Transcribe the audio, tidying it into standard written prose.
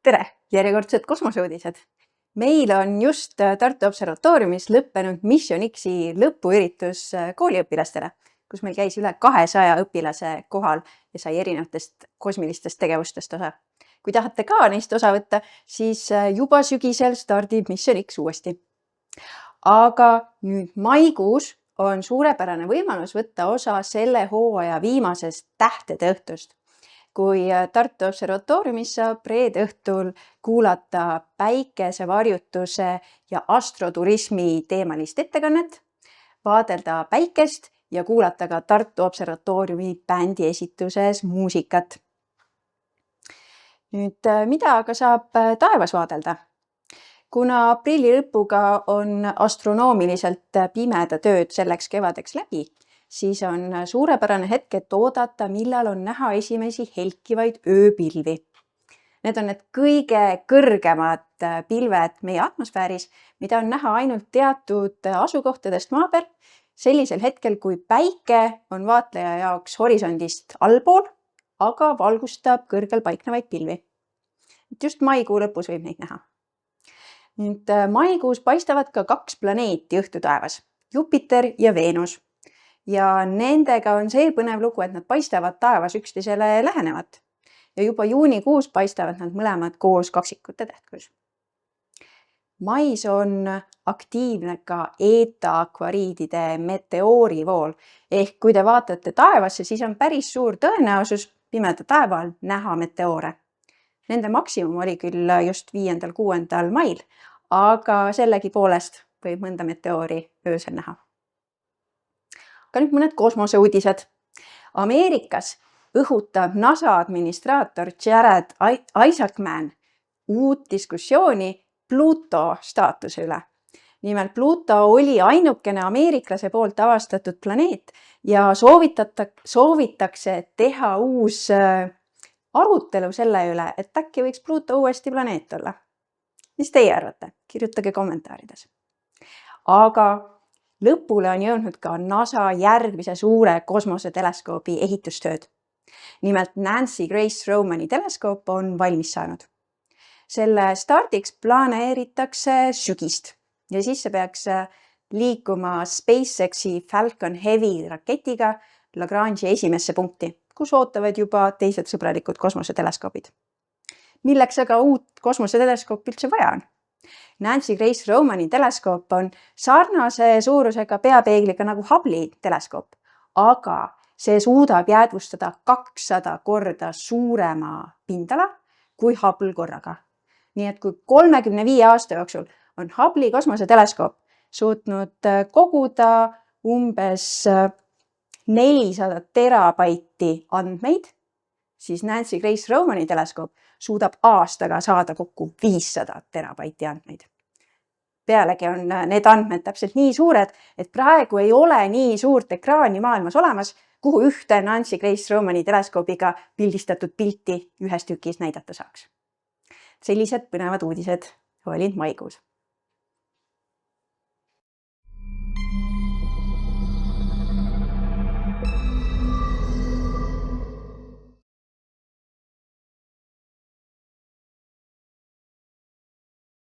Tere! Järjekordsed kosmoseuudised. Meil on just Tartu Observatooriumis lõppenud Mission X'i lõpuüritus kooliõpilastele, kus meil käis üle 200 õpilase kohal ja sai erinevatest kosmilistest tegevustest osa. Kui tahate ka neist osa võtta, siis juba sügisel stardib Mission X uuesti. Aga nüüd maikuus on suurepärane võimalus võtta osa selle hooaja viimasest tähtede õhtust, kui Tartu Observatooriumis saab reede õhtul kuulata päikesevarjutuse ja astroturismi teemalist ettekannet, vaadelda päikest ja kuulata ka Tartu Observatooriumi bändi esituses muusikat. Nüüd, mida aga saab taevas vaadelda? Kuna aprilli lõpuga on astronoomiliselt pimeda tööd selleks kevadeks läbi, siis on suurepärane hetk, et oodata, millal on näha esimesi helkivaid ööpilvi. Need on need kõige kõrgemad pilved meie atmosfääris, mida on näha ainult teatud asukohtadest maa peal, sellisel hetkel, kui päike on vaatleja jaoks horisondist allpool, aga valgustab kõrgel paiknevaid pilvi. Just maikuu lõpus võib neid näha. Nüüd, maikuus paistavad ka 2 planeeti õhtutaevas, Jupiter ja Veenus. Ja nendega on see põnev lugu, et nad paistavad taevas üksteisele lähenevat. Ja juba juunikuus paistavad nad mõlemad koos kaksikute tähtkus. Mais on aktiivne ka eeta-akvariidide meteoorivool. Ehk kui te vaatate taevasse, siis on päris suur tõenäosus pimeda taeval näha meteoore. Nende maksimum oli küll just 5.–6. mail, aga sellegi poolest võib mõnda meteoori öösel näha. Aga nüüd mõned kosmoseuudised. Ameerikas õhutab NASA administraator Jared Isaacman uut diskussiooni Pluto staatuse üle. Nimelt Pluto oli ainukene ameeriklase poolt avastatud planeet ja soovitakse teha uus arutelu selle üle, et äkki võiks Pluto uuesti planeet olla. Mis teie arvate? Kirjutage kommentaarides. Aga lõpule on jõudnud ka NASA järgmise suure kosmoseteleskoobi ehitustööd. Nimelt Nancy Grace Romani teleskoop on valmis saanud. Selle stardiks planeeritakse sügist ja siis see peaks liikuma SpaceXi Falcon Heavy raketiga Lagrange'i esimesse punkti, kus ootavad juba teised sõbralikud kosmoseteleskoobid. Milleks aga uut kosmoseteleskoop üldse vaja on? Nancy Grace Romani teleskoop on sarnase suurusega peapeegliga nagu Hubble'i teleskoop, aga see suudab jäädvustada 200 korda suurema pindala kui Hubble korraga. Nii et kui 35 aasta jooksul on Hubble'i kosmoseteleskoop suutnud koguda umbes 400 terabaiti andmeid, siis Nancy Grace Romani teleskoop suudab aastaga saada kokku 500 terabaiti andmeid. Pealegi on need andmed täpselt nii suured, et praegu ei ole nii suurt ekraani maailmas olemas, kuhu ühte Nancy Grace Romani teleskoobiga pildistatud pilti ühes tükis näidata saaks. Sellised põnevad uudised olid maikuus.